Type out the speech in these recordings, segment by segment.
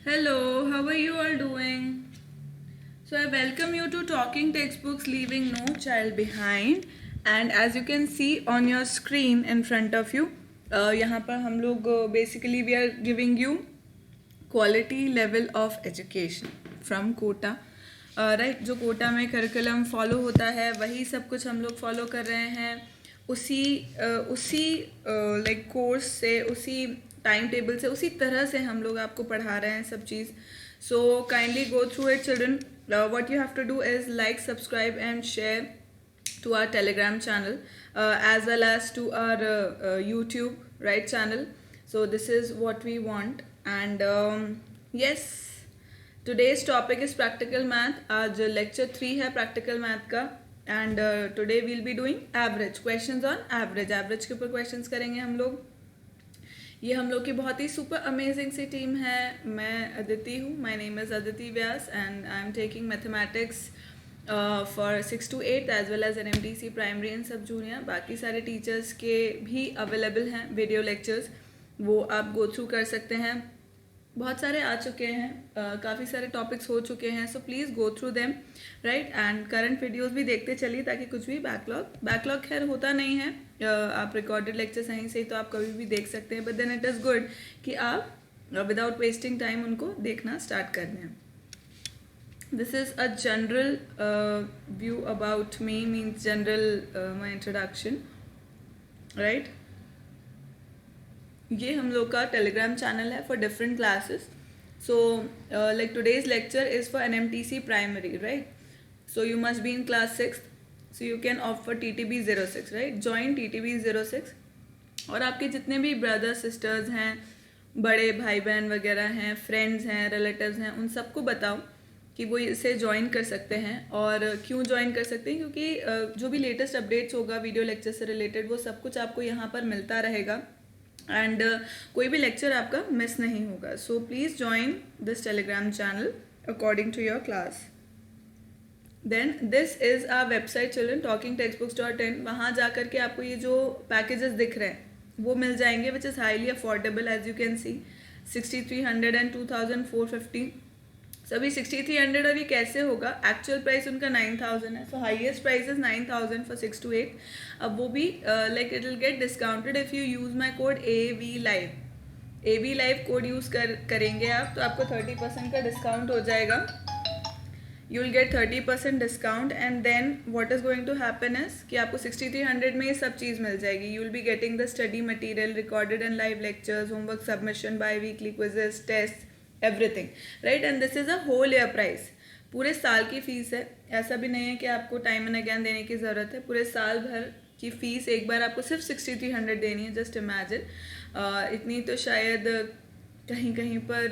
Hello, how are you all doing? So I welcome you to Talking Textbooks Leaving No Child Behind. And as you can see on your screen in front of you, यहाँ पर हम लोग basically we are giving you quality level of education from Kota. Right जो कोटा में curriculum follow होता है वही सब कुछ हम लोग फॉलो कर रहे हैं उसी लाइक कोर्स से उसी टाइम टेबल से उसी तरह से हम लोग आपको पढ़ा रहे हैं सब चीज़. So kindly go through it children. What you have to do is like subscribe and share to our Telegram channel as well as to our YouTube right channel. So this is what we want. And yes, today's topic is practical math. आज lecture 3 है practical math का. And today we'll be doing average questions on average. Average के ऊपर questions करेंगे हम लोग. ये हम लोग की बहुत ही सुपर अमेजिंग सी टीम है. मैं अदिति हूँ. My name is Aditi Vyas and I am taking mathematics for 6 to 8 as well as NMTC primary and sub junior. बाकी सारे टीचर्स के भी अवेलेबल हैं वीडियो लेक्चर्स, वो आप गो थ्रू कर सकते हैं. बहुत सारे आ चुके हैं, काफ़ी सारे टॉपिक्स हो चुके हैं. So please go through them right. And current videos भी देखते चलिए ताकि कुछ भी बैकलॉग खैर होता नहीं है. आप रिकॉर्डेड लेक्चर सही से तो आप कभी भी देख सकते हैं, but then it is good कि आप विदाउट वेस्टिंग टाइम उनको देखना स्टार्ट कर दें. This is a general view about me, means general my introduction, right? ये हम लोग का टेलीग्राम चैनल है for different classes. So like today's lecture is for NMTC primary, right? So you must be in class 6, so you can opt for TTB 06, right? Join TTB 06. और आपके जितने भी brothers sisters हैं, बड़े भाई बहन वगैरह हैं, फ्रेंड्स हैं, रिलेटिव्स हैं, उन सबको बताओ कि वो इसे ज्वाइन कर सकते हैं. और क्यों ज्वाइन कर सकते हैं? क्योंकि जो भी लेटेस्ट अपडेट्स होगा वीडियो लेक्चर से रिलेटेड वो सब कुछ आपको यहाँ पर मिलता रहेगा एंड कोई भी लेक्चर आपका मिस नहीं होगा. So please join this Telegram channel according to your class. Then this is our website children, talkingtextbooks.in. वहाँ जा कर के आपको ये जो पैकेजेस दिख रहे हैं वो मिल जाएंगे, which is highly affordable as you can see. 6300 and 2450. सभी 6300. और ये कैसे होगा? एक्चुअल प्राइस उनका 9000 है. So highest price is 9000 for 6 to 8. अब वो भी like it will get discounted if you use my code AV Live. AV Live code use करेंगे आप तो आपको 30% का डिस्काउंट हो जाएगा. You will get 30% discount and then what is going to happen is कि आपको 6300 में ये सब चीज़ मिल जाएगी. You will be getting the study material, recorded and live lectures, homework submission, biweekly quizzes, test, everything, right? And this is a whole year price. पूरे साल की फ़ीस है. ऐसा भी नहीं है कि आपको टाइम एंड अगेन देने की ज़रूरत है. पूरे साल भर की फ़ीस एक बार आपको सिर्फ 6300 देनी है. Just imagine. इतनी तो शायद कहीं कहीं पर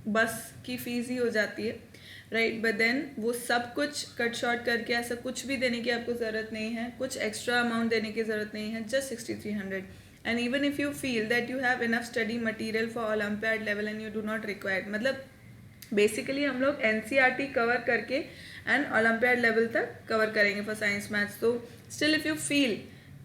बस की फ़ीस ही हो जाती है, राइट? बट देन वो सब कुछ कट शॉर्ट करके ऐसा कुछ भी देने की आपको ज़रूरत नहीं है, कुछ एक्स्ट्रा अमाउंट देने की ज़रूरत नहीं है. Just 6300. And even if you feel that you have enough study material for Olympiad level and you do not require, मतलब बेसिकली हम लोग NCERT कवर करके एंड ओलम्पियाड लेवल तक कवर करेंगे फॉर साइंस मैथ्स. तो स्टिल इफ़ यू फील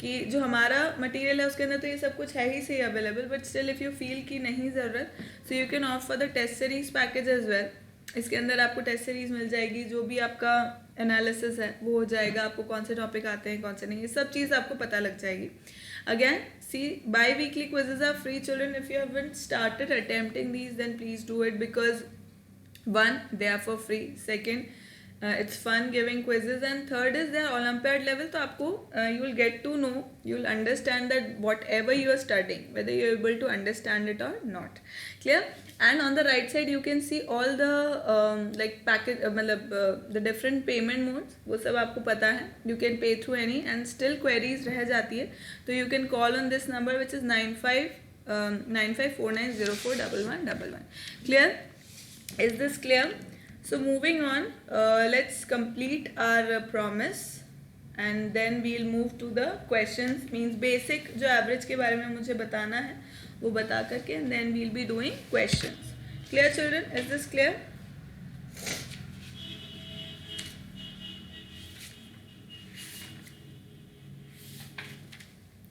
कि जो हमारा मटेरियल है उसके अंदर तो ये सब कुछ है ही सही available, but still if you feel कि नहीं ज़रूरत, so you can opt for the test series package as well. इसके अंदर आपको टेस्ट सीरीज मिल जाएगी, जो भी आपका एनालिसिस है वो हो जाएगा, आपको कौन से टॉपिक आते हैं कौन से नहीं, ये सब चीज़ आपको पता लग जाएगी. Again, see, bi-weekly quizzes are free, children. If you haven't started attempting these, then please do it because one, they are for free. Second, it's fun giving quizzes, and third is their Olympiad level. तो आपको you will get to know, you will understand that whatever you are studying, whether you are able to understand it or not. Clear? And on the right side you can see all the like package मतलब the different payment modes, वो सब आपको पता है. You can pay through any and still queries रह जाती है तो you can call on this number which is 9549041111. Clear? Is this clear? So moving on, let's complete our promise and then we'll move to the questions. Means basic जो average के बारे में मुझे बताना है वो बता करके and then we'll be doing questions. Clear children? Is this clear?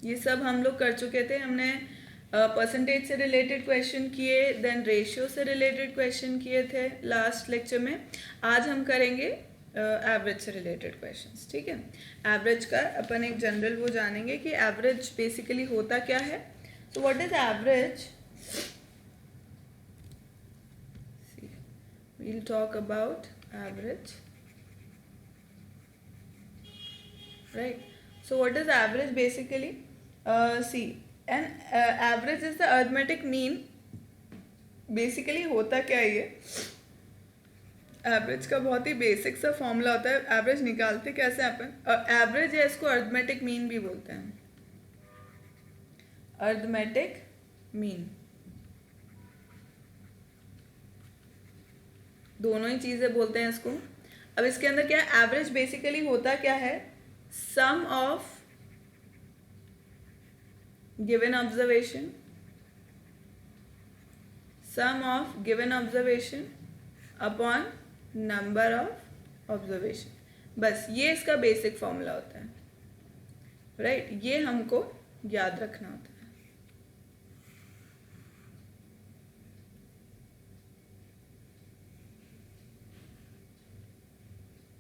ये सब हम लोग कर चुके थे. हमने परसेंटेज से रिलेटेड क्वेश्चन किए, देन रेशियो से रिलेटेड क्वेश्चन किए थे लास्ट लेक्चर में. आज हम करेंगे एवरेज से रिलेटेड क्वेश्चंस. ठीक है, एवरेज का अपन एक जनरल वो जानेंगे कि एवरेज बेसिकली होता क्या है. So what is average? We'll talk about average. Right. So what is average basically? See, an average is the arithmetic mean. Basically होता क्या है ये? एवरेज का बहुत ही बेसिक सा फॉर्मूला होता है. एवरेज निकालते कैसे अपन? एवरेज है, इसको अर्थमेटिक मीन भी बोलते हैं. अर्थमेटिक मीन, दोनों ही चीजें बोलते हैं इसको. अब इसके अंदर क्या है? एवरेज बेसिकली होता क्या है? Sum of given observation, sum of given observation upon number of observation. बस ये इसका बेसिक फॉर्मूला होता है. राइट, ये हमको याद रखना होता है.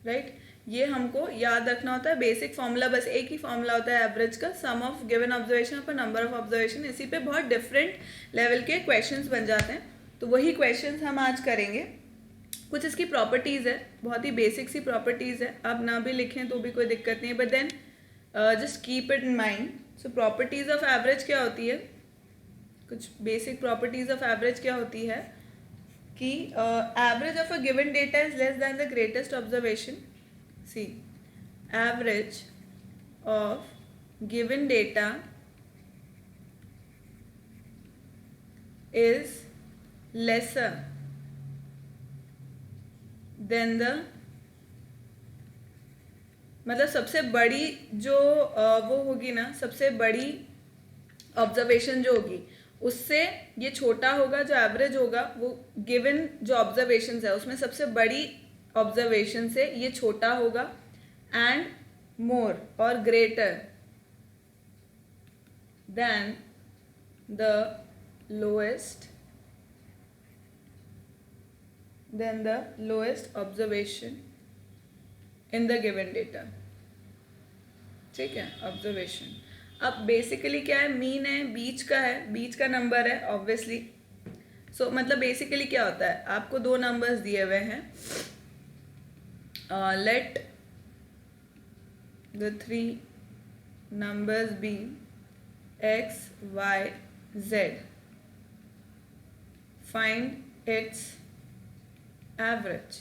राइट, ये हमको याद रखना होता है. बेसिक फॉर्मूला बस एक ही फॉर्मूला होता है एवरेज का, सम ऑफ गिवन ऑब्जर्वेशन पर नंबर ऑफ ऑब्जर्वेशन. इसी पे बहुत डिफरेंट लेवल के क्वेश्चंस बन जाते हैं. तो वही क्वेश्चंस हम आज करेंगे. कुछ इसकी प्रॉपर्टीज़ है, बहुत ही बेसिक सी प्रॉपर्टीज़ है. आप ना भी लिखें तो भी कोई दिक्कत नहीं है, but then just keep it in mind. So properties of average क्या होती है? कुछ बेसिक प्रॉपर्टीज़ ऑफ एवरेज क्या होती है कि average of a given data is less than the greatest observation. See, average of given data is lesser than the, मतलब सबसे बड़ी जो वो होगी ना, सबसे बड़ी ऑब्जर्वेशन जो होगी उससे ये छोटा होगा. जो एवरेज होगा वो गिवन जो ऑब्जर्वेशन है उसमें सबसे बड़ी ऑब्जर्वेशन से ये छोटा होगा. एंड मोर और greater than the lowest observation in the given data. ठीक है, ऑब्जर्वेशन. अब बेसिकली क्या है? मीन है, बीच का है, बीच का नंबर है ऑब्वियसली. सो मतलब बेसिकली क्या होता है? आपको दो नंबर्स दिए हुए हैं. Let the three numbers be x, y, z. Find its average.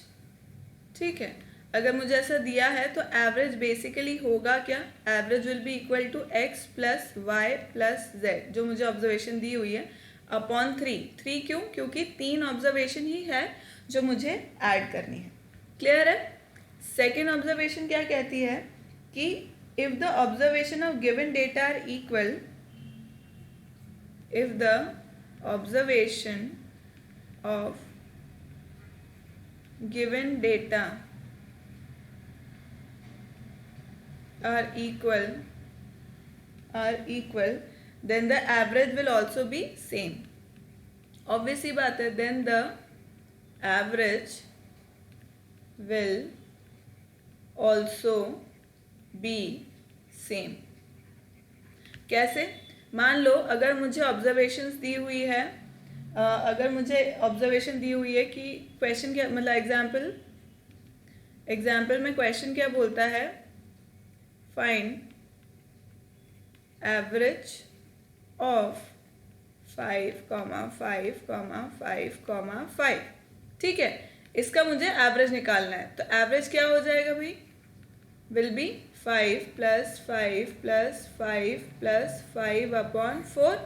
ठीक है, अगर मुझे ऐसा दिया है तो एवरेज बेसिकली होगा क्या? Average will be equal to x plus y plus z, जो मुझे ऑब्जर्वेशन दी हुई है, अपॉन 3. क्यों? क्योंकि 3 ऑब्जर्वेशन ही है जो मुझे ऐड करनी है. क्लियर है? सेकेंड ऑब्जर्वेशन क्या कहती है कि if the observation of given data are equal, if the observation of given data are equal then the average will also be same. Obviously बात है, then the average will also be same. कैसे? मान लो अगर मुझे observations दी हुई है, अगर मुझे ऑब्जर्वेशन दी हुई है कि क्वेश्चन क्या, मतलब एग्जाम्पल में क्वेश्चन क्या बोलता है? Find average of 5,5,5,5. ठीक है, इसका मुझे एवरेज निकालना है. तो एवरेज क्या हो जाएगा भाई? Will be 5 plus 5 plus 5 plus 5 upon 4.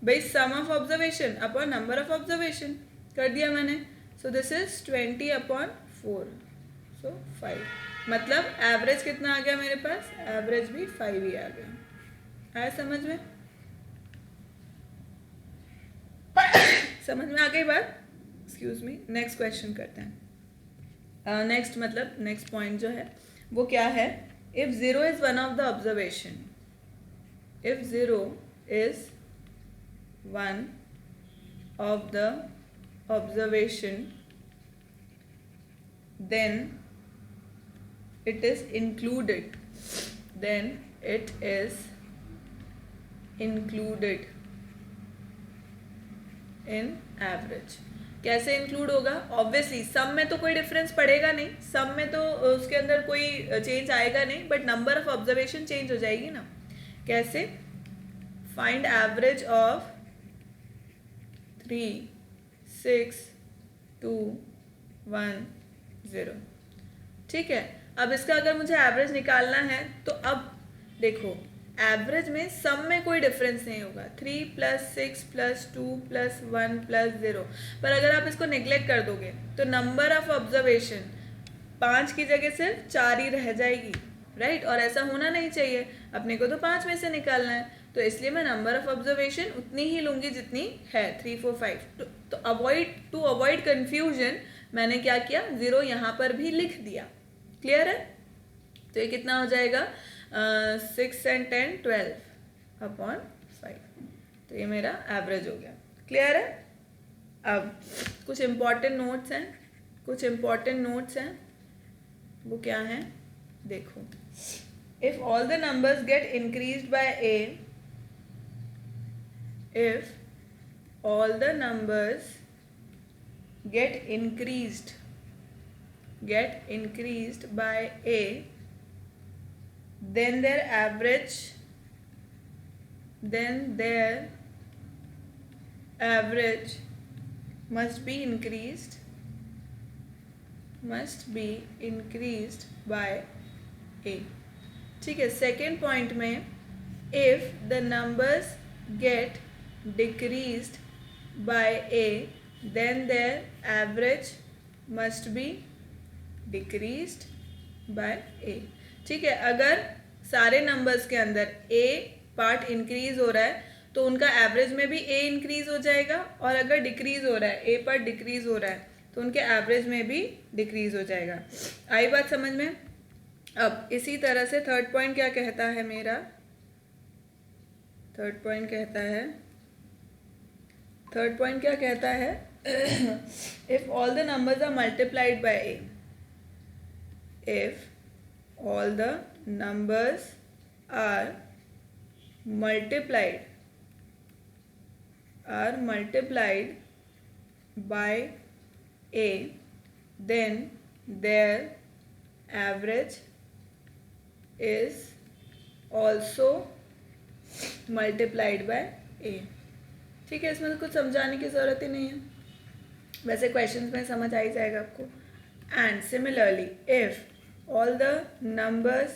भाई sum of observation upon number of observation कर दिया मैंने. So this is 20 upon 4. So 5. मतलब एवरेज कितना आ गया मेरे पास? एवरेज भी 5 ही आ गया. आया समझ में? समझ में आ गई बात? Excuse me. नेक्स्ट क्वेश्चन करते हैं. नेक्स्ट पॉइंट जो है वो क्या है? If 0 is one of the observation, if 0 is one of the observation, then it is included. Then it is included in average. कैसे इंक्लूड होगा? ऑब्वियसली सम में तो कोई डिफरेंस पड़ेगा नहीं, सम में तो उसके अंदर कोई चेंज आएगा नहीं, but number of observation change हो जाएगी ना. कैसे? Find average of 3, 6, 2, 1, 0. ठीक है. अब इसका अगर मुझे एवरेज निकालना है तो अब देखो, एवरेज में सम में कोई डिफरेंस नहीं होगा. 3 + 6 + 2 + 1 + 0. पर अगर आप इसको नेग्लेक्ट कर दोगे तो नंबर ऑफ ऑब्जर्वेशन 5 की जगह सिर्फ 4 ही रह जाएगी, राइट? और ऐसा होना नहीं चाहिए. अपने को तो 5 में से निकालना है, तो इसलिए मैं नंबर ऑफ ऑब्जर्वेशन उतनी ही लूँगी जितनी है, 3, 4, 5. तो टू अवॉइड कन्फ्यूजन मैंने क्या किया, 0 यहाँ पर भी लिख दिया. क्लियर है? तो ये कितना हो जाएगा? 6 and 10 12/5. तो ये मेरा एवरेज हो गया. क्लियर है? अब कुछ इम्पॉर्टेंट नोट्स हैं. वो क्या हैं? देखो, if all the numbers get increased by a, if all the numbers get increased by a, then their average must be increased by a. ठीक है. सेकेंड पॉइंट में, if the numbers get decreased by a, then their average must be decreased by a. ठीक है. अगर सारे numbers के अंदर a part increase हो रहा है तो उनका एवरेज में भी a इंक्रीज हो जाएगा, और अगर डिक्रीज हो रहा है, a पार्ट डिक्रीज हो रहा है तो उनके एवरेज में भी डिक्रीज हो जाएगा. आई बात समझ में? अब इसी तरह से थर्ड पॉइंट क्या कहता है मेरा? थर्ड पॉइंट क्या कहता है? If all the numbers are multiplied by a, if all the numbers are multiplied by a, then their average is also multiplied by a. ठीक है. इसमें कुछ समझाने की ज़रूरत ही नहीं है, वैसे क्वेश्चंस में समझ आ ही जाएगा आपको. And similarly, if all the numbers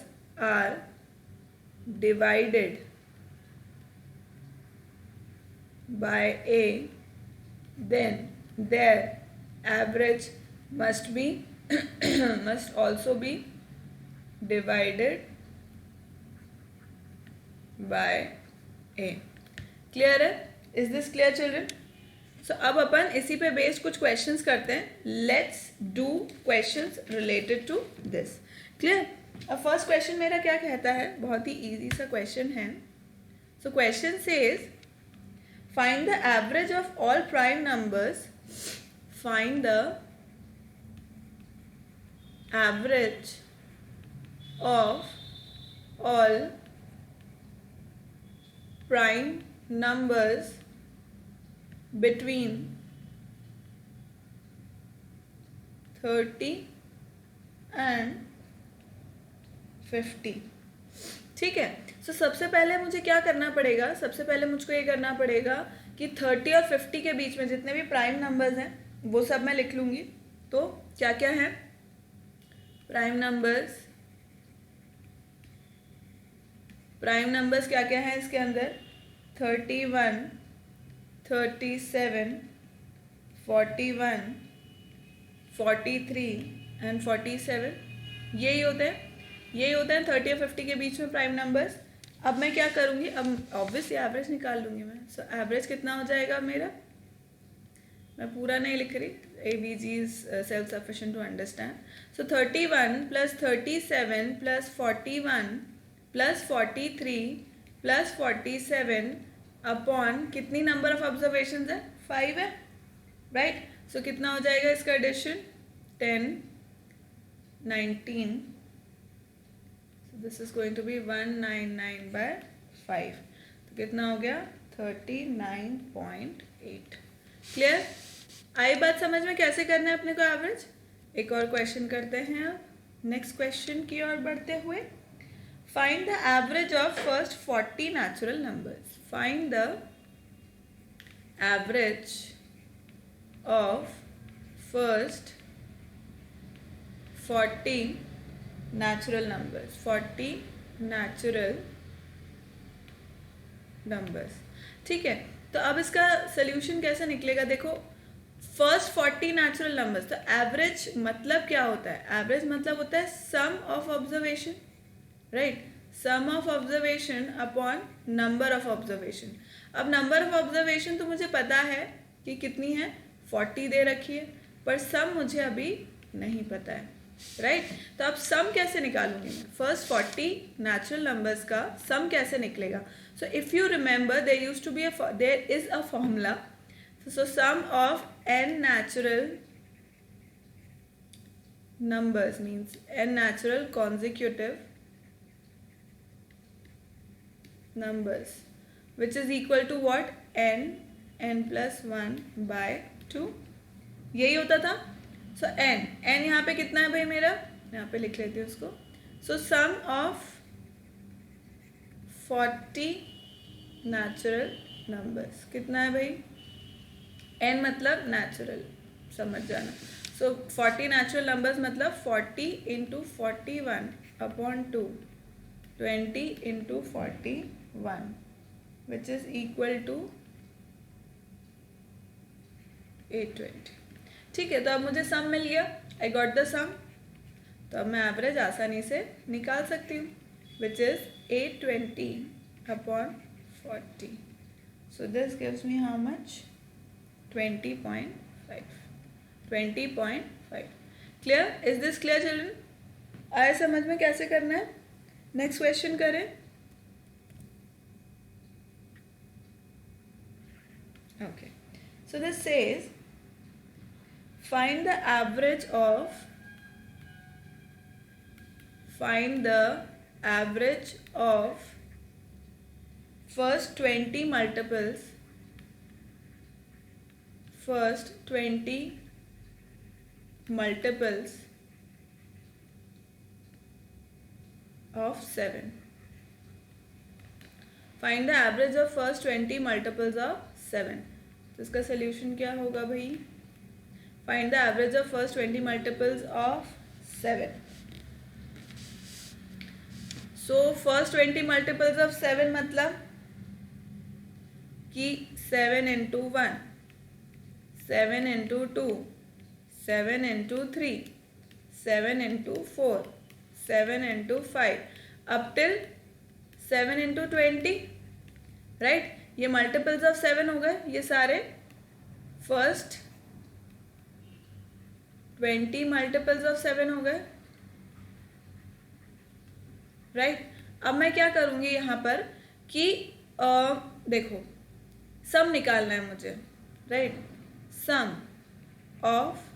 are divided by a, then their average must also be divided by a. Clear है? Is this clear, children? So अब अपन इसी पे बेस्ड कुछ क्वेश्चंस करते हैं. Let's do questions related to this. Clear? अब first question मेरा क्या कहता है? बहुत ही इजी सा क्वेश्चन है. So question says, find the average of all prime numbers. Find the average of all prime numbers between 30 and 50. ठीक है. सो सबसे पहले मुझे क्या करना पड़ेगा? सबसे पहले मुझको ये करना पड़ेगा कि 30 और 50 के बीच में जितने भी प्राइम नंबर्स हैं वो सब मैं लिख लूँगी. तो क्या क्या है प्राइम नंबर्स? क्या क्या है इसके अंदर? 31, 37, 41, 43 एंड 47. यही होते हैं 30 और 50 के बीच में प्राइम नंबर्स. अब मैं क्या करूँगी? अब ऑब्वियसली एवरेज निकाल लूँगी मैं. सो एवरेज कितना हो जाएगा मेरा? मैं पूरा नहीं लिख रही, ABG is self sufficient to understand. So 31 + 37 + 41 + 43 + 47 upon कितनी नंबर ऑफ ऑब्जर्वेशन है, 5 है, राइट. सो कितना हो जाएगा इसका addition, 10, 19. So this is going to be 199/5. तो कितना हो गया, 39.8. क्लियर. आई बात समझ में कैसे करना है अपने को एवरेज. एक और क्वेश्चन करते हैं अब. नेक्स्ट क्वेश्चन की ओर बढ़ते हुए, find the average of first 40 natural numbers. Find the average of first 40 natural numbers. 40 natural numbers. ठीक है. तो अब इसका सोल्यूशन कैसे निकलेगा. देखो, फर्स्ट 40 नेचुरल नंबर्स, तो एवरेज मतलब क्या होता है. एवरेज मतलब होता है sum of observation, right. Sum of observation upon number of observation. अब नंबर ऑफ ऑब्जर्वेशन तो मुझे पता है कि कितनी है, 40 दे रखी है, पर सम मुझे अभी नहीं पता है, राइट. तो अब सम कैसे निकालूंगी मैं. फर्स्ट 40 नेचुरल नंबर्स का सम कैसे निकलेगा. So if you remember, there used to be there is a formula. So sum of n natural numbers means n natural consecutive numbers, which is equal to what, n plus 1/2. यही होता था. सो n यहाँ पे कितना है भाई मेरा, यहाँ पे लिख लेती हूँ उसको. सो सम ऑफ 40 नेचुरल नंबर्स कितना है भाई, n मतलब नेचुरल, समझ जाना. सो 40 नेचुरल नंबर्स मतलब 40 × 41/2, 20 × 41, विच इज इक्वल टू 820. ठीक है. तो अब मुझे सम मिल गया, आई गॉट द सम. तो अब मैं एवरेज आसानी से निकाल सकती हूँ, which is 820/40. So this gives me how much, 20.5. 20.5. Clear. Is this clear children. आया समझ में कैसे करना है. नेक्स्ट क्वेश्चन करें. Okay. So this says, find the average of first 20 multiples of 7. Find the average of first 20 multiples of 7. तो इसका solution क्या होगा भाई. Find the average of first 20 multiples of 7. So first 20 multiples of 7 मतलब कि 7 × 1, 7 × 2, 7 × 3, 7 × 4, 7 × 5 up till 7 × 20, right. ये multiples of 7 हो गए, ये सारे फर्स्ट 20 मल्टीपल्स ऑफ 7 हो गए, राइट. अब मैं क्या करूँगी यहाँ पर कि देखो, सम निकालना है मुझे, right. Sum of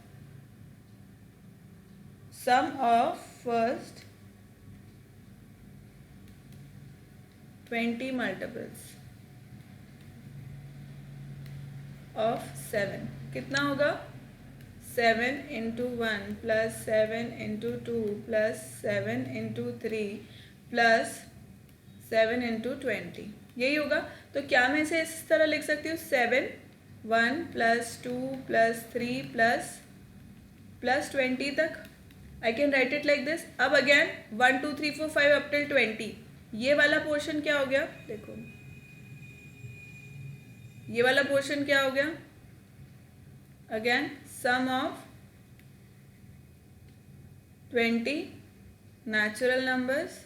first 20 multiples of 7 कितना होगा. 7 × 1 + 7 × 2 + 7 × 3 + 7 × 20, यही होगा. तो क्या मैं इसे इस तरह लिख सकती हूँ, 7 1 + 2 + 3 + 20 तक. आई can write it like this. अब अगेन 1 2 3 4 5 up till 20. ये वाला पोर्शन क्या हो गया, देखो ये वाला पोर्शन क्या हो गया. Again sum of 20 natural numbers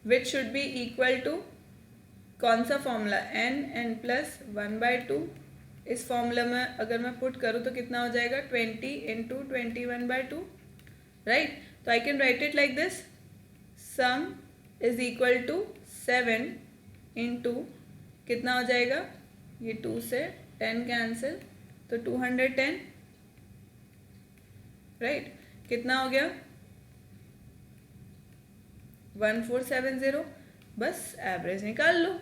which should be equal to, कौन सा फॉर्मूला, n + 1/2. इस फॉर्मूला में अगर मैं पुट करूँ तो कितना हो जाएगा, 20 × 21/2, राइट. तो I can write it like this. Sum is equal to 7 × कितना हो जाएगा, ये 2 से 10 कैंसिल, तो 210, राइट। कितना हो गया, 1470। बस एवरेज निकाल लो,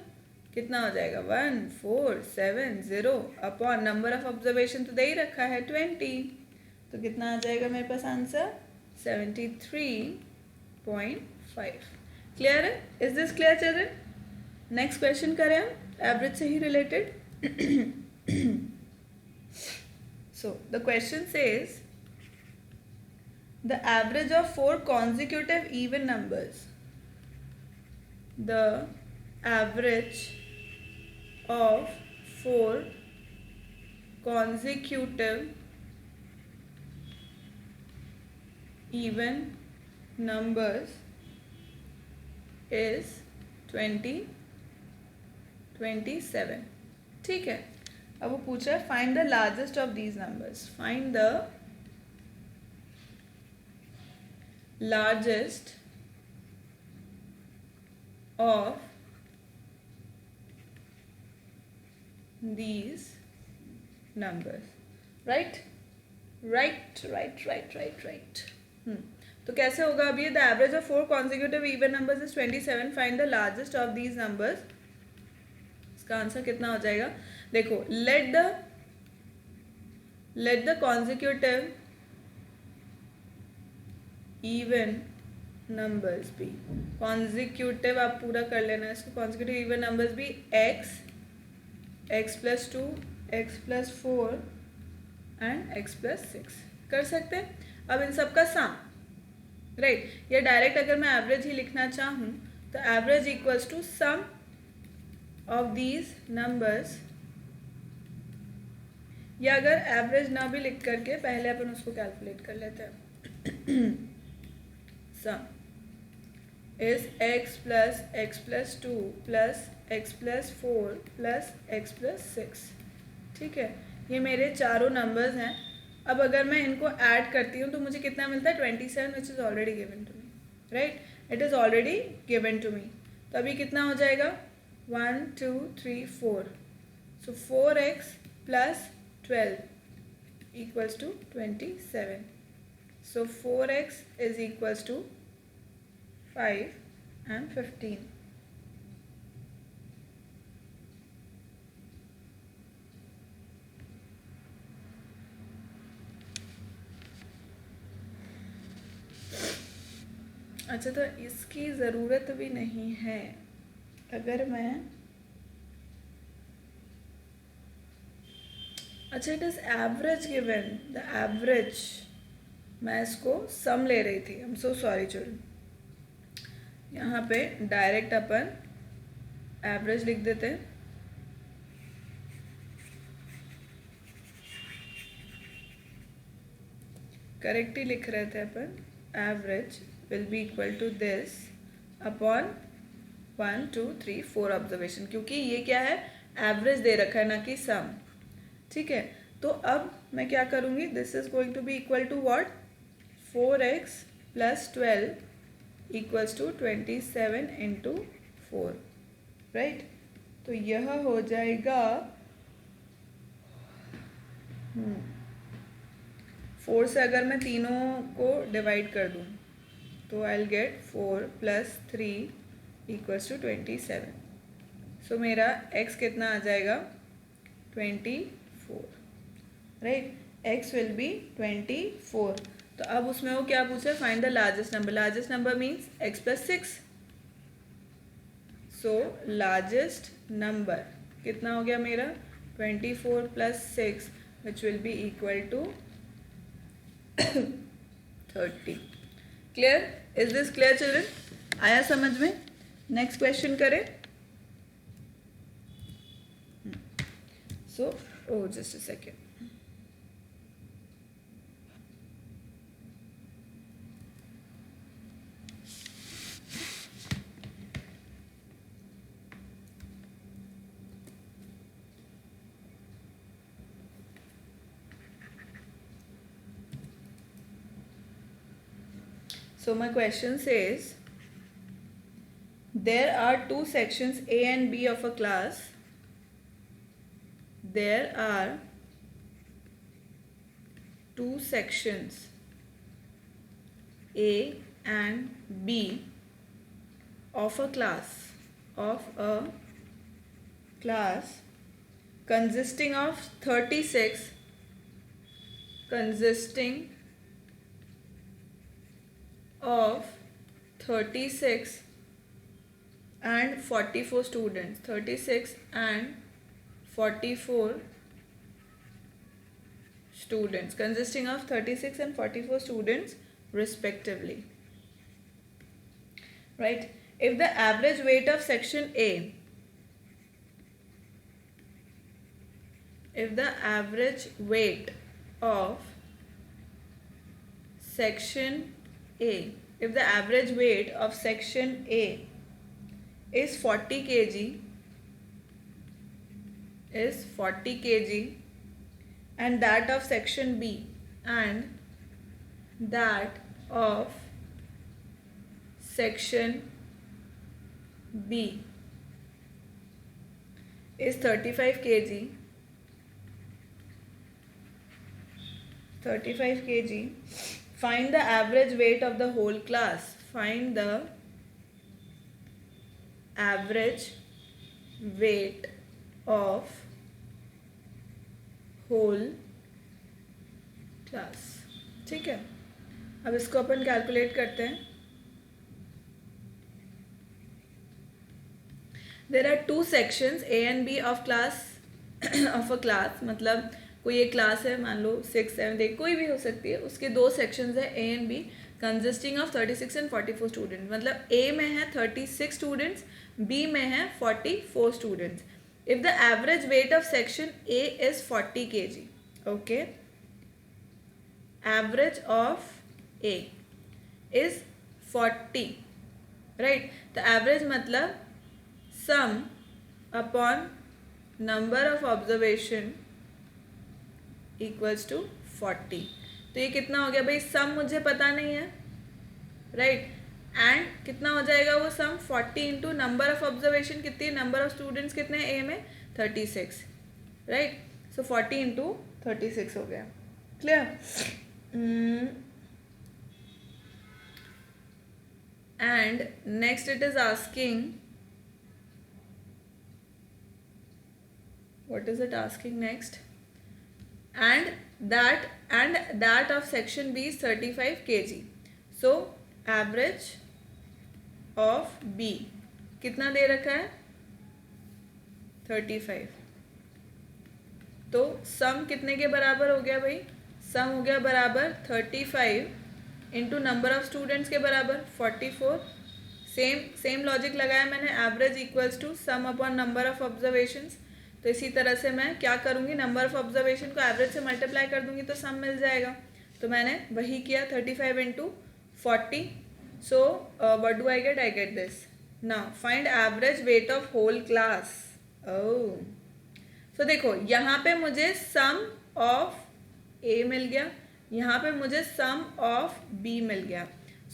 कितना हो जाएगा 1470 अपॉन नंबर ऑफ ऑब्जर्वेशन तो दे ही रखा है 20, तो कितना आ जाएगा मेरे पास आंसर 73.5। क्लियर है? Is this clear children? Next question करें हम एवरेज से ही related. So the question says the average of 4 consecutive even numbers, the average of 4 consecutive even numbers is 27। ठीक है, अब वो पूछा है find the largest of these numbers, find the largest of these numbers, right? तो कैसे होगा अब ये, the average of 4 consecutive even numbers is 27, find the largest of these numbers. इसका आंसर कितना हो जाएगा, देखो, let the consecutive even numbers भी, कॉन्जिक्यूटिव आप पूरा कर लेना इसको, कॉन्जिक्यूटिव इवन नंबर्स भी x + 2 x + 4 एंड x + 6 कर सकते हैं। अब इन सब का सम, राइट, या डायरेक्ट अगर मैं एवरेज ही लिखना चाहूँ तो average equals to sum of these numbers, या अगर एवरेज ना भी लिख करके पहले अपन उसको कैलकुलेट कर लेते हैं। sum is x plus x plus 2 plus x plus 4 plus x plus 6। ठीक है, ये मेरे चारों नंबर्स हैं। अब अगर मैं इनको ऐड करती हूँ तो मुझे कितना मिलता है 27, which is already given to me, right, it is already given to me. तो अभी कितना हो जाएगा 1 2 3 4, सो 4x plus 12 equals to 27। So 4x is equals to 5 and 15। अच्छा, तो इसकी ज़रूरत भी नहीं है। अगर मैं, अच्छा, it is average given, the average, मैं इसको सम ले रही थी, I am so sorry children. यहाँ पे डायरेक्ट अपन एवरेज लिख देते हैं, करेक्ट ही लिख रहे थे अपन, average will be equal to this upon 1 2 3 4 observation, क्योंकि ये क्या है, एवरेज दे रखा है ना कि सम। ठीक है, तो अब मैं क्या करूँगी, this is going to be equal to what, 4x plus 12 equals to 27 into 4, right. तो यह हो जाएगा 4 से अगर मैं तीनों को डिवाइड कर दूँ तो I will get 4 + 3 equals to 27। सो मेरा x कितना आ जाएगा 24, राइट, x विल बी 24। तो अब उसमें वो क्या पूछा, find the largest number, largest number means x + 6। So largest number कितना हो गया मेरा 24 + 6 which will be equal to 30। Clear? Is this clear children? आया समझ में? नेक्स्ट क्वेश्चन करें। So just a second, so my question says there are two sections A and B of a class there are two sections A and B of a class consisting of 36 and 44 students, 36 and 44 students, consisting of 36 and 44 students respectively, right? If the average weight of section A, if the average weight of section A is 40 kg and that of section B is 35 kg, find the average weight of the whole class. Find the average weight of whole class. ठीक है, अब इसको अपन calculate करते हैं. There are two sections A and B of a class. मतलब कोई एक class है, मान लो 6, 7, 8 कोई भी हो सकती है, उसके दो सेक्शंस है A and B consisting of 36 and 44 students. मतलब A में है 36 स्टूडेंट्स, B में है 44 students. If the average weight of section A is 40 kg, okay, average of A is 40, right? The average मतलब sum upon number of observation equals to 40. तो ये कितना हो गया भाई? सम मुझे पता नहीं है, राइट? एंड कितना हो जाएगा वो सम? 40 इंटू नंबर ऑफ ऑब्जर्वेशन कितनी है, नंबर ऑफ स्टूडेंट्स कितने हैं ए में? 36, राइट? सो 40 इंटू 36 हो गया. Clear? And next it is asking, what is it asking next? And that of section B is 35 kg. So average of B कितना दे रखा है? 35. तो सम कितने के बराबर हो गया भाई? सम हो गया बराबर 35 इंटू नंबर ऑफ स्टूडेंट्स के बराबर 44. सेम लॉजिक लगाया मैंने. Average equals to sum upon number of observations. तो इसी तरह से मैं क्या करूँगी, नंबर ऑफ ऑब्जर्वेशन को एवरेज से मल्टीप्लाई कर दूंगी तो सम मिल जाएगा. तो मैंने वही किया, 35 into 40. So what do I get this. Now find average weight of whole class. Oh, so देखो यहाँ पे मुझे सम ऑफ ए मिल गया, यहाँ पे मुझे सम ऑफ बी मिल गया.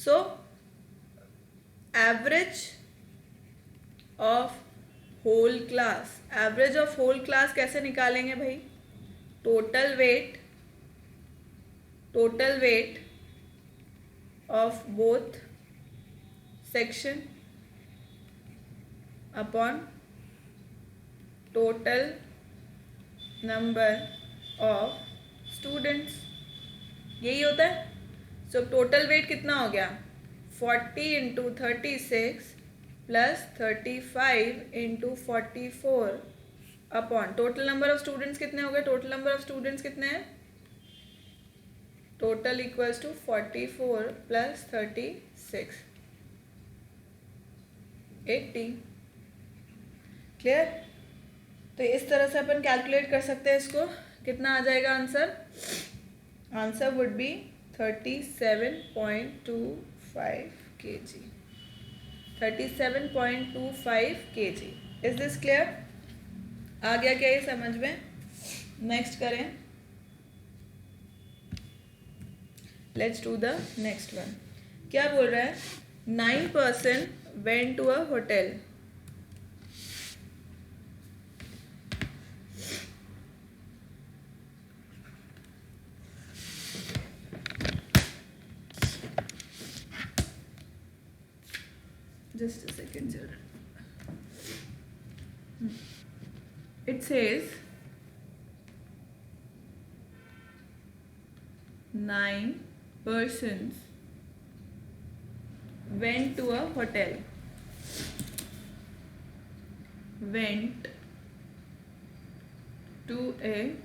So average of whole class, average of whole class कैसे निकालेंगे भाई? Total weight of both section upon total number of students. यही होता है. सो टोटल वेट कितना हो गया? 40 into 36 plus 35 into 44 upon total number of students कितने हो गए? टोटल नंबर ऑफ स्टूडेंट्स कितने हैं? Total equals to 44 plus 36, 80. Clear? तो इस तरह से अपन कैलकुलेट कर सकते हैं इसको. कितना आ जाएगा answer? Answer would be 37.25 kg. 37.25 kg. Is this clear? आ गया क्या ये समझ में? नेक्स्ट करें. Let's do the next one. क्या बोल रहा है? 9 person went to a hotel. just a second, children. It says 9 persons went to a hotel. Went to a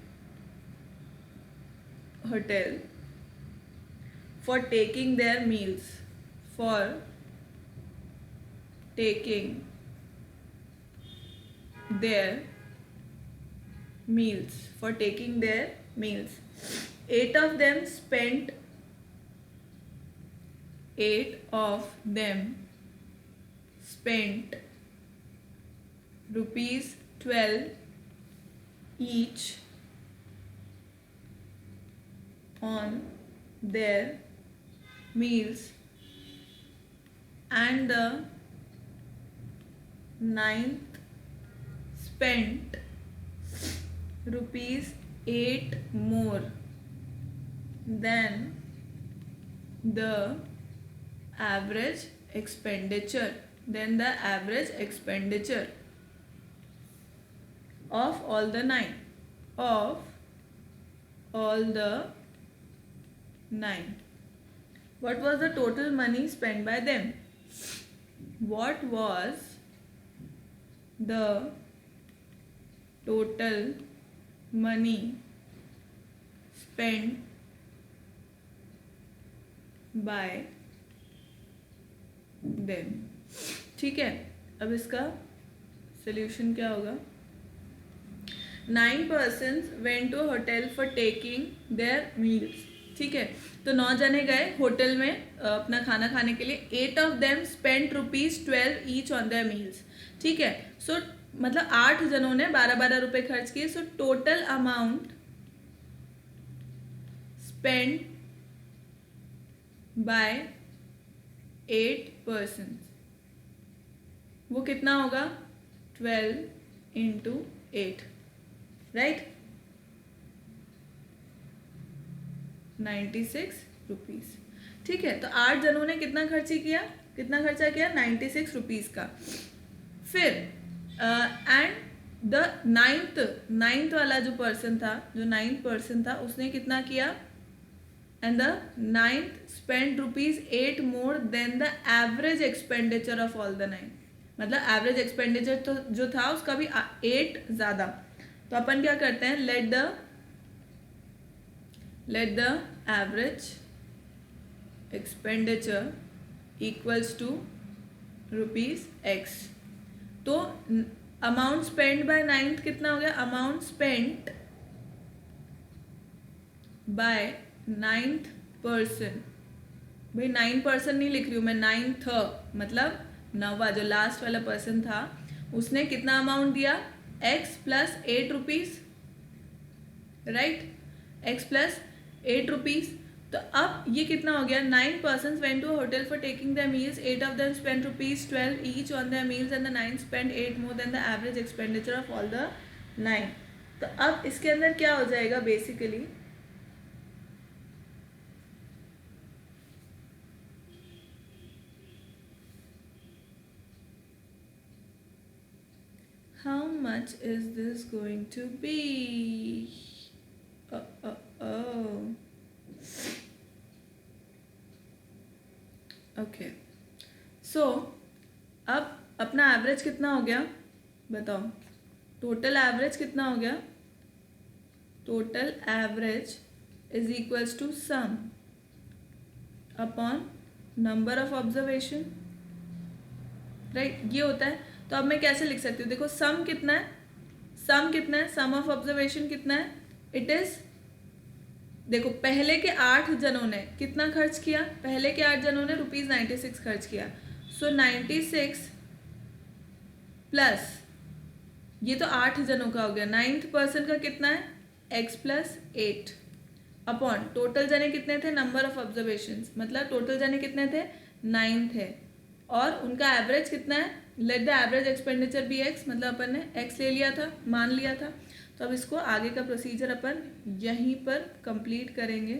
hotel for taking their meals. For taking their meals. For taking their meals. 8 of them spent rupees 12 each on their meals, and the 9th spent rupees 8 more than the average expenditure of all the 9. What was the total money spent by them? What was the total money spent by them? ठीक है, अब इसका solution क्या होगा? 9 persons went to a hotel for taking their meals. ठीक है, तो 9 जने गए होटल में अपना खाना खाने के लिए. 8 of them spent rupees 12 each on their meals. ठीक है, सो मतलब 8 जनों ने 12-12 रुपए खर्च किए. So total amount spend bye 8 persons वो कितना होगा? 12 into 8, राइट? 96 रुपीज. ठीक है, तो 8 जनों ने कितना खर्चा किया? 96 रुपीज का. फिर एंड द नाइन्थ वाला जो पर्सन था, जो 9th पर्सन था, उसने कितना किया? And the 9th spend rupees 8 more than the average expenditure of all the 9. मतलब एवरेज एक्सपेंडिचर तो जो था उसका भी 8 ज़्यादा. तो अपन क्या करते हैं? Let the average expenditure equals to rupees x. तो अमाउंट स्पेंड बाय 9th कितना हो गया? Amount spent by 9th person. भाई 9 पर्सन नहीं लिख रही हूँ मैं, 9th मतलब 9वां जो लास्ट वाला पर्सन था, उसने कितना अमाउंट दिया? x plus 8 rupees, right? x plus 8 rupees. तो अब ये कितना हो गया? 9 persons went to a hotel for taking their meals. 8 of them spent rupees 12 each on their meals, and the 9 spent 8 more than the average expenditure of all the 9. तो अब इसके अंदर क्या हो जाएगा? Basically how much is this going to be? Okay, so अब अपना average कितना हो गया? बताओ, टोटल एवरेज कितना हो गया? Total average is equals to sum upon number of observation, right? ये होता है. तो अब मैं कैसे लिख सकती हूँ? देखो, सम कितना है? सम ऑफ ऑब्जर्वेशन कितना है? इट इज, देखो, पहले के 8 जनों ने कितना खर्च किया? पहले के 8 जनों ने रुपीज 96 खर्च किया. सो 96 प्लस ये तो 8 जनों का हो गया. 9th पर्सन का कितना है? x प्लस 8 अपॉन टोटल जने कितने थे? नंबर ऑफ ऑब्जर्वेशन, मतलब टोटल जने कितने थे? 9 थे, और उनका एवरेज कितना है? Let the average expenditure be x, मतलब अपन ने x ले लिया था, मान लिया था. तो अब इसको आगे का प्रोसीजर अपन यहीं पर कंप्लीट करेंगे.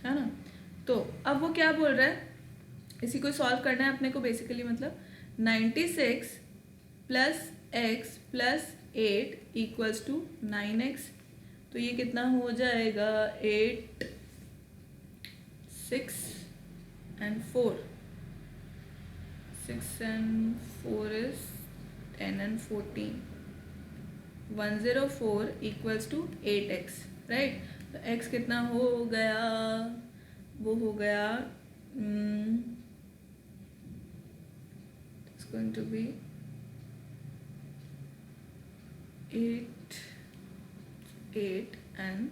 है ना। तो अब वो क्या बोल रहा है, इसी को सॉल्व करना है अपने को बेसिकली, मतलब 96 plus x plus 8 equals to 9x। तो ये कितना हो जाएगा, 8 6 and 4, 6 and 4 is 10 and 14, 104 equals to 8x, right. तो x कितना हो गया, वो हो गया it's going to be 8 and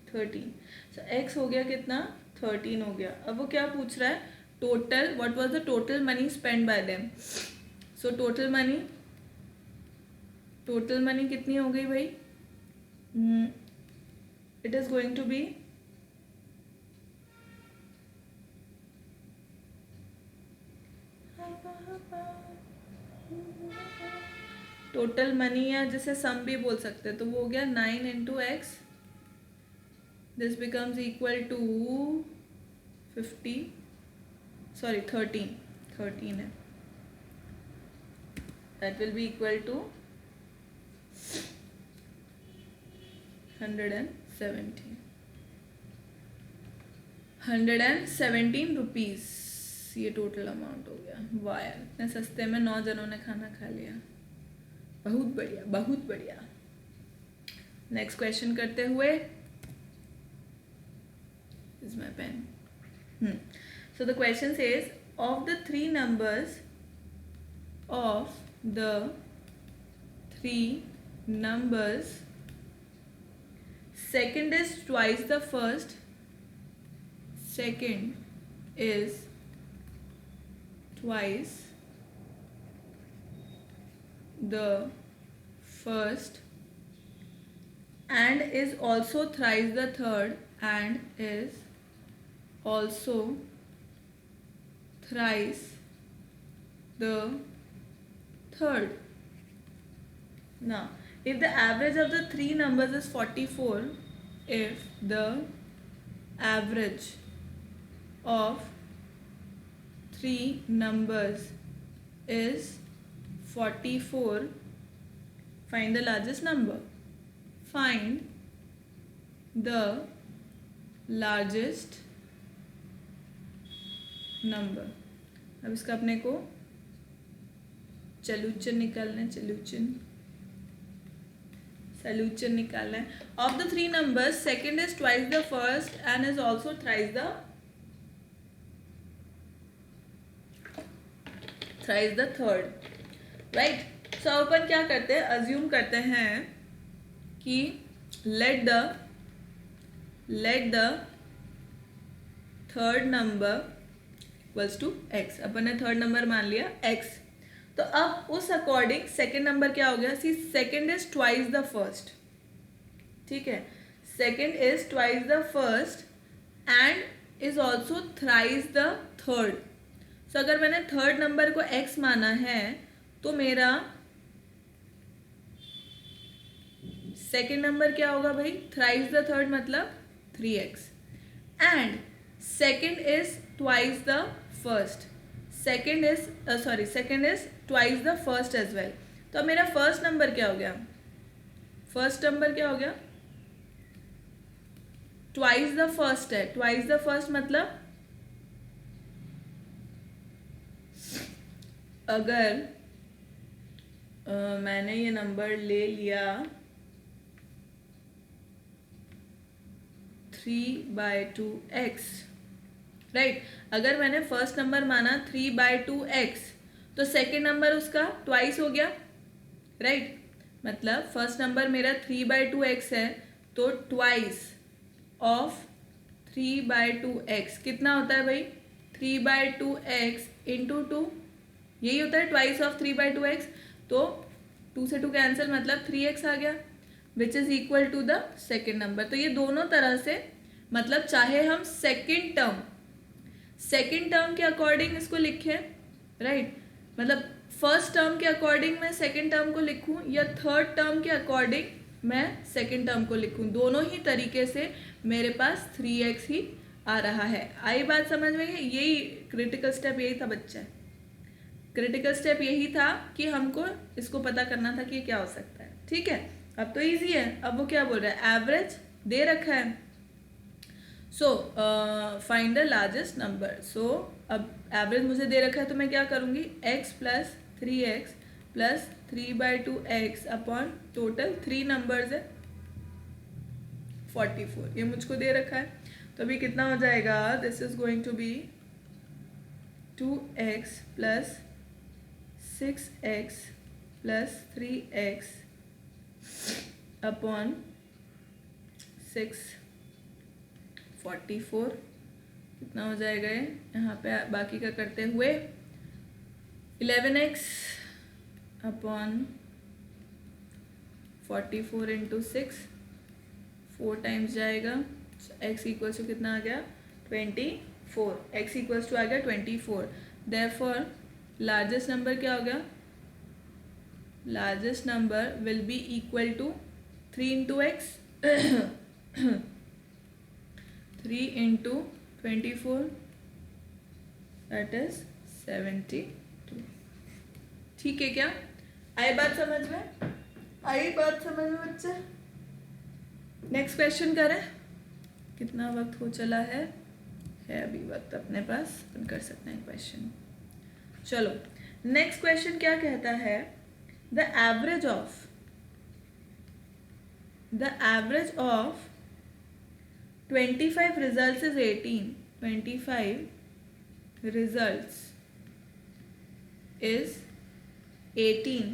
13। so x हो गया कितना, 13 हो गया। अब वो क्या पूछ रहा है, total what was the total money spend by them. So total money कितनी हो गई भाई, it is going to be total money, या जिसे सम भी बोल सकते हैं, तो वो हो गया 9 into x, this becomes equal to 13 है, that will be equal to 117 rupees, ये टोटल अमाउंट हो गया। वाह यार, इतने सस्ते में 9 जनों ने खाना खा लिया, बहुत बढ़िया बहुत बढ़िया। नेक्स्ट क्वेश्चन करते हुए, is my pen. So the question says, of the three numbers, second is twice the first, and is also thrice the third, and is also thrice the third. Now, if the average of the three numbers is 44, if the average of three numbers is 44, find the largest number. Find the largest number. अब इसका अपने को solution निकालना है। Of the three numbers, second is twice the first and is also thrice the third, right. So अपन क्या करते हैं, अज्यूम करते हैं कि let the third number equals to x। अपन ने थर्ड नंबर मान लिया x। तो अब उस अकॉर्डिंग सेकेंड नंबर क्या हो गया, see second is twice the first, ठीक है, second is twice the first and is also thrice the third. So अगर मैंने थर्ड नंबर को x माना है तो मेरा सेकेंड नंबर क्या होगा भाई, थ्राइस द थर्ड मतलब 3x, and second is twice the first, second is twice the first as well. तो अब मेरा फर्स्ट नंबर क्या हो गया, ट्वाइस द फर्स्ट है। ट्वाइस द फर्स्ट मतलब अगर मैंने ये नंबर ले लिया 3/2x, राइट। अगर मैंने फर्स्ट नंबर माना 3/2x तो सेकेंड नंबर उसका ट्वाइस हो गया, राइट। मतलब फर्स्ट नंबर मेरा 3/2x है तो ट्वाइस ऑफ 3/2x कितना होता है भाई, 3/2x इंटू 2, यही होता है ट्वाइस ऑफ 3/2x। तो 2 से 2 कैंसिल मतलब 3x आ गया, which is equal to the second number. तो ये दोनों तरह से, मतलब चाहे हम सेकेंड टर्म के अकॉर्डिंग इसको लिखें, राइट, मतलब फर्स्ट टर्म के अकॉर्डिंग मैं सेकेंड टर्म को लिखूं या थर्ड टर्म के अकॉर्डिंग मैं सेकेंड टर्म को लिखूं, दोनों ही तरीके से मेरे पास 3x ही आ रहा है। आई बात समझ में? यही क्रिटिकल स्टेप यही था बच्चा, क्रिटिकल स्टेप यही था कि हमको इसको पता करना था कि क्या हो सकता है। ठीक है, अब तो इजी है। अब वो क्या बोल रहा है, एवरेज दे रखा है, so find the largest number. So अब एवरेज मुझे दे रखा है तो मैं क्या करूँगी, x plus 3x plus 3/2x upon total 3 numbers है 44, ये मुझको दे रखा है। तो अभी कितना हो जाएगा, this is going to be 2x plus 6x plus 3x upon 6 44 कितना हो जाएगा ये, यहाँ पे बाकी का करते हुए 11x अपॉन 44 इंटू 6 4 टाइम्स जाएगा, x इक्वल्स टू कितना आ गया 24, x इक्वल्स टू आ गया 24। देयरफॉर लार्जेस्ट नंबर क्या हो गया, largest number will be equal to 3 into x 3 into 24 that is 72। ठीक है क्या, आई बात समझ में? आई बात समझ में बच्चे? नेक्स्ट क्वेश्चन करें। कितना वक्त हो चला है अभी वक्त अपने पास, अपन कर सकते हैं क्वेश्चन। चलो नेक्स्ट क्वेश्चन क्या कहता है, the average of 25 results is 18. 25 results is 18.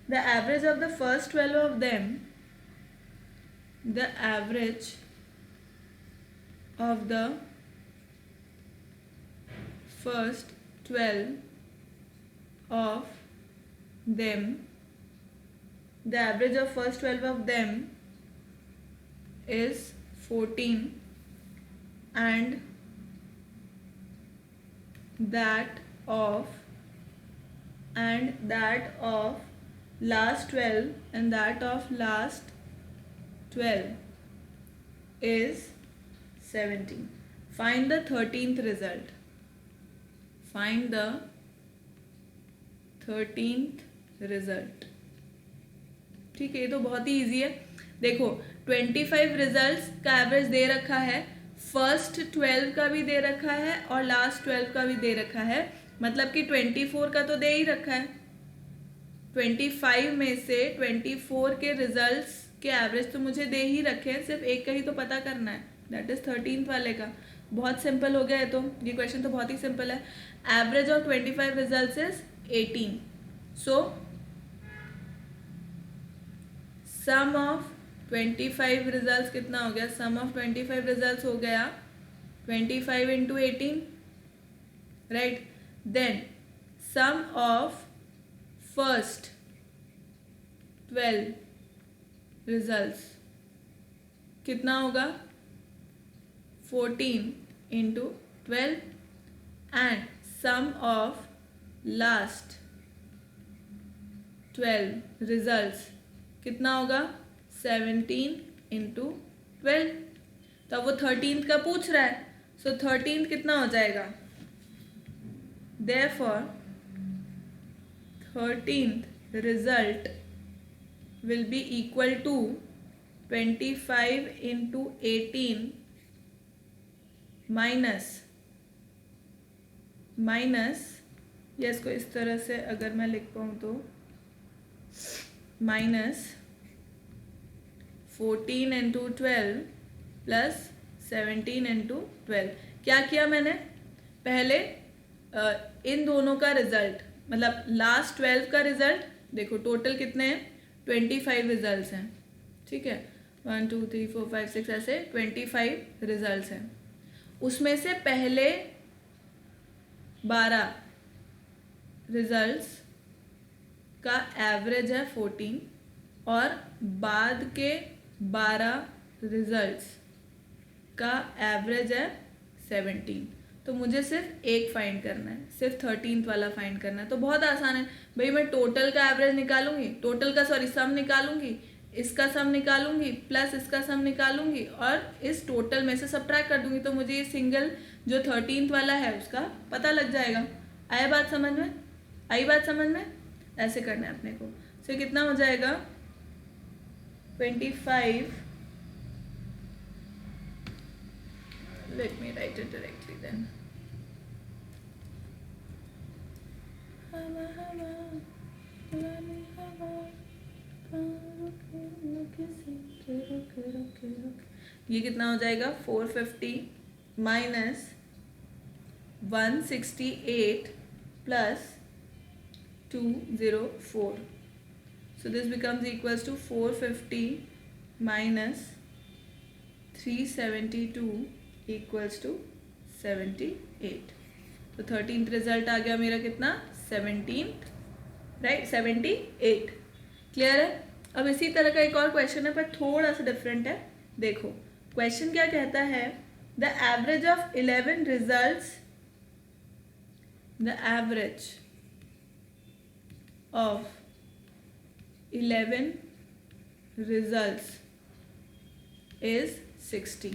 The average of the first 12 of them, the average of the first 12 of them, the average of first 12 of them is 14, and that of last 12 and that of last 12 is 17. Find the 13th result. Find the 13th result. ठीक है, ये तो बहुत ही easy है। देखो 25 results का average दे रखा है, फर्स्ट 12 का भी दे रखा है और लास्ट 12 का भी दे रखा है, मतलब कि 24 का तो दे ही रखा है। 25 में से 24 के रिजल्ट्स के एवरेज तो मुझे दे ही रखे हैं, सिर्फ एक का ही तो पता करना है, दैट इज 13th वाले का। बहुत सिंपल हो गया है, तो ये क्वेश्चन तो बहुत ही सिंपल है। Average of 25 results is 18, so sum of 25 results कितना हो गया, सम ऑफ 25 रिजल्ट्स हो गया 25 into 18, right. Then sum of first 12 results कितना होगा 14 into 12, and sum of last 12 results कितना होगा 17 इंटू 12। तो अब वो 13th का पूछ रहा है, सो 13th कितना हो जाएगा, therefore 13th result will be equal to 25 into 18 minus या इसको इस तरह से अगर मैं लिख पाऊँ तो माइनस 14 इंटू 12 प्लस 17 इंटू 12। क्या किया मैंने, पहले इन दोनों का रिजल्ट, मतलब लास्ट 12 का रिजल्ट, देखो टोटल कितने हैं 25 रिजल्ट्स हैं, ठीक है 1 2 3 4 5 6 ऐसे 25 रिजल्ट्स हैं, उसमें से पहले 12 रिजल्ट्स का एवरेज है 14 और बाद के 12 रिजल्ट्स का एवरेज है 17। तो मुझे सिर्फ एक फाइंड करना है, सिर्फ 13th वाला फाइंड करना है। तो बहुत आसान है भाई, मैं टोटल का एवरेज निकालूंगी, टोटल का सम निकालूंगी, इसका सम निकालूंगी प्लस इसका सम निकालूंगी और इस टोटल में से सबट्रैक्ट कर दूंगी, तो मुझे ये सिंगल जो 13th वाला है उसका पता लग जाएगा। आया बात समझ में? आई बात समझ में? ऐसे करना है अपने को। सो कितना हो जाएगा 25, let me right it directly then. ये कितना हो जाएगा 450 minus 168 plus 204. So this becomes equals to 450 minus 372 equals to 78. तो 13th रिजल्ट आ गया मेरा कितना 17th, राइट 78. क्लियर है? अब इसी तरह का एक और क्वेश्चन है पर थोड़ा सा डिफरेंट है। देखो क्वेश्चन क्या कहता है, the average of 11 results, the average of 11 results is 60.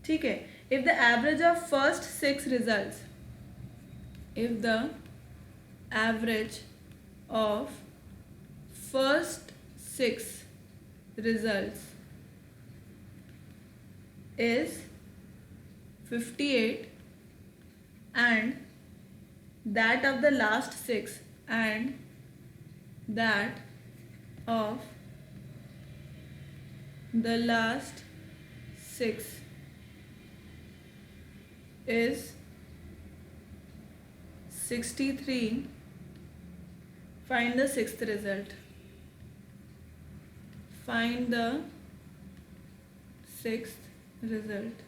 ठीक है? If the average of first 6 results, if the average of first 6 results is 58 and that of the last 6 and that of the last 6 is 63, find the 6th result. Find the 6th result.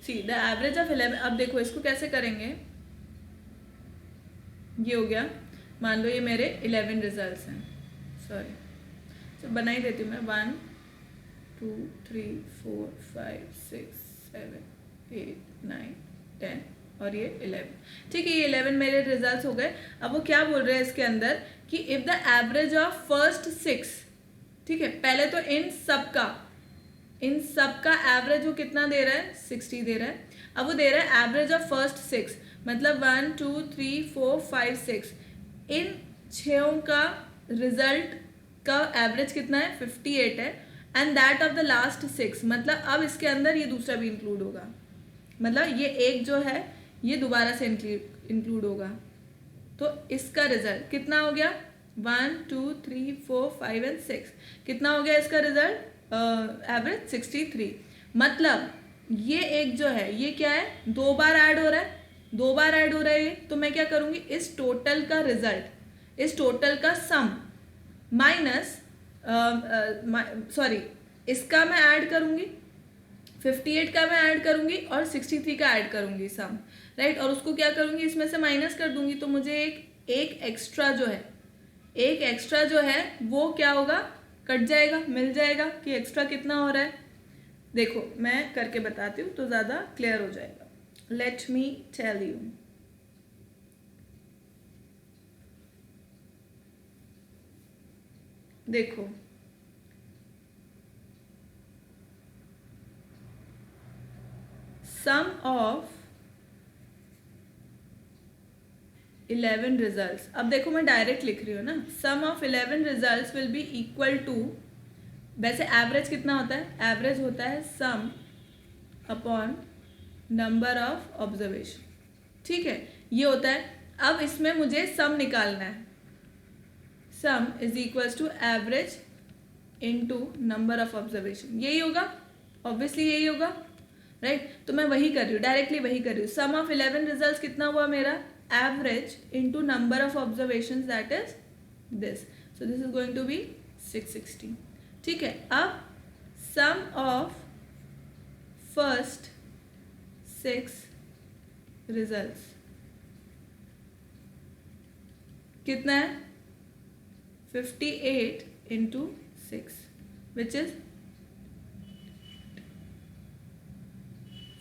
See the average of 11। अब देखो इसको कैसे करेंगे, ये हो गया, मान लो ये मेरे 11 रिजल्ट्स हैं, सॉरी तो बना ही देती हूँ मैं 1 2 3 4 5 6 7 8 9 10 और ये 11। ठीक है, ये 11 मेरे रिजल्ट्स हो गए। अब वो क्या बोल रहे हैं इसके अंदर कि if the average of first 6, ठीक है, पहले तो इन सब का एवरेज वो कितना दे रहा है 60 दे रहा है। अब वो दे रहा है एवरेज ऑफ फर्स्ट 6, मतलब 1 2 3 4 5 6, इन 6 का रिजल्ट का एवरेज कितना है 58 है, and that of the last 6, मतलब अब इसके अंदर ये दूसरा भी इंक्लूड होगा, मतलब ये एक जो है ये दोबारा से इंक्लूड होगा। तो इसका रिजल्ट कितना हो गया 1 2 3 4 5 एंड 6, कितना हो गया इसका रिजल्ट एवरेज 63। मतलब ये एक जो है ये क्या है 2 बार ऐड हो रहा है, ये तो मैं क्या करूँगी, इस टोटल का रिजल्ट, इस टोटल का सम माइनस सॉरी इसका मैं ऐड करूँगी, 58 का मैं ऐड करूँगी और 63 का ऐड करूँगी सम, राइट, और उसको क्या करूँगी इसमें से माइनस कर दूँगी, तो मुझे एक एक्स्ट्रा जो है वो क्या होगा, कट जाएगा, मिल जाएगा कि एक्स्ट्रा कितना हो रहा है। देखो मैं करके बताती हूँ तो ज़्यादा क्लियर हो जाएगा। लेट मी टेल यू, देखो सम ऑफ 11 रिजल्ट्स, अब देखो मैं डायरेक्ट लिख रही हूँ ना, sum of 11 results will be equal to, वैसे एवरेज कितना होता है, एवरेज होता है sum upon number of observation, ठीक है, ये होता है। अब इसमें मुझे सम निकालना है, sum is equals to average into number of observation, यही होगा, ऑब्वियसली यही होगा, राइट। तो मैं वही कर रही हूँ, डायरेक्टली वही कर रही हूँ। सम ऑफ 11 रिजल्ट्स कितना हुआ मेरा, average into number of observation, that is this. So this is going to be 660. ठीक है. अब sum of first 6 results कितना है? 58 into 6 which is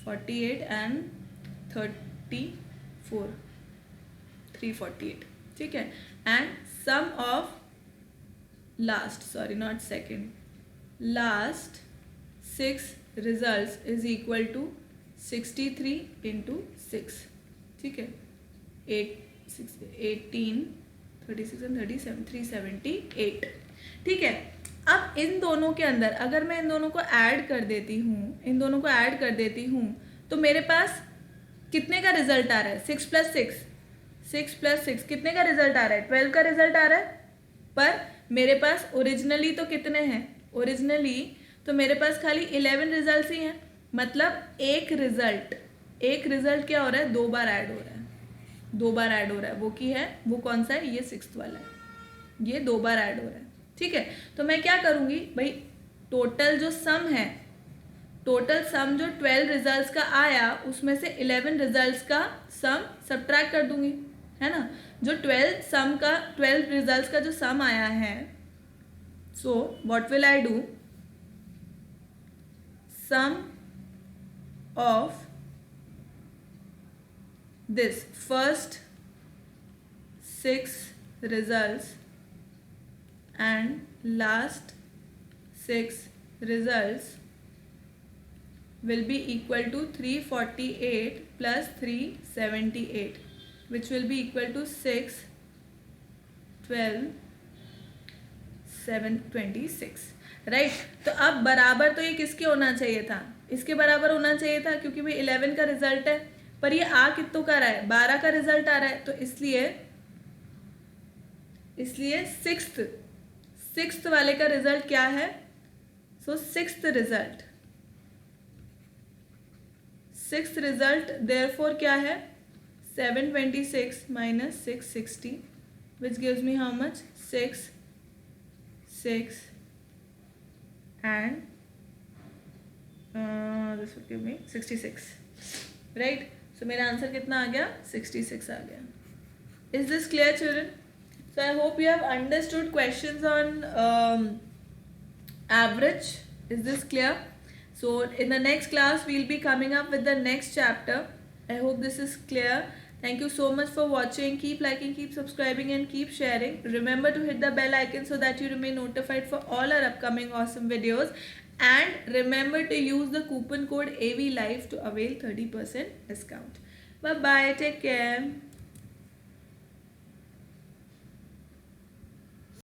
48 and 34, 348. ठीक है. And sum of last, sorry not second, last 6 results is equal to 63 into 6. ठीक है. 18, 36 and 37, 378. ठीक है. अब इन दोनों के अंदर अगर मैं इन दोनों को ऐड कर देती हूँ तो मेरे पास कितने का रिजल्ट आ रहा है? 6 + 6 कितने का रिजल्ट आ रहा है? 12 का रिजल्ट आ रहा है. पर मेरे पास ओरिजिनली तो कितने हैं? ओरिजिनली तो मेरे पास खाली 11 रिजल्ट्स ही हैं. मतलब एक रिजल्ट क्या हो रहा है? 2 बार ऐड हो रहा है. वो कौन सा है? ये 6th वाला है. ये 2 बार ऐड हो रहा है. ठीक है. तो मैं क्या करूँगी भाई, टोटल जो सम जो 12 रिजल्ट्स का आया उसमें से 11 रिजल्ट्स का सम सब्ट्रैक्ट कर दूंगी, है ना. जो 12 रिजल्ट्स का जो सम आया है, so what will I do? Sum of this first 6 results and last 6 results will be equal to 348 plus 378 which will be equal to 6, 12, 726. Right. तो अब बराबर तो ये किसके होना चाहिए था? इसके बराबर होना चाहिए था क्योंकि भाई 11 का रिजल्ट है. पर ये आ कितनों का रहा है? 12 का रिजल्ट आ रहा है. तो इसलिए सिक्स्थ वाले का रिजल्ट क्या है? सो सिक्स्थ रिजल्ट देयरफॉर क्या है? 726 minus 660 which gives me how much? 6 and this will give me 66. right. so मेरा आंसर कितना आ गया? 66 आ गया. Is this clear, children? So I hope you have understood questions on average. Is this clear? So in the next class we'll be coming up with the next chapter. I hope this is clear. Thank you so much for watching. Keep liking, keep subscribing and keep sharing. Remember to hit the bell icon so that you remain notified for all our upcoming awesome videos. And remember to use the coupon code AVLIVE to avail 30% discount. Bye bye. Take care.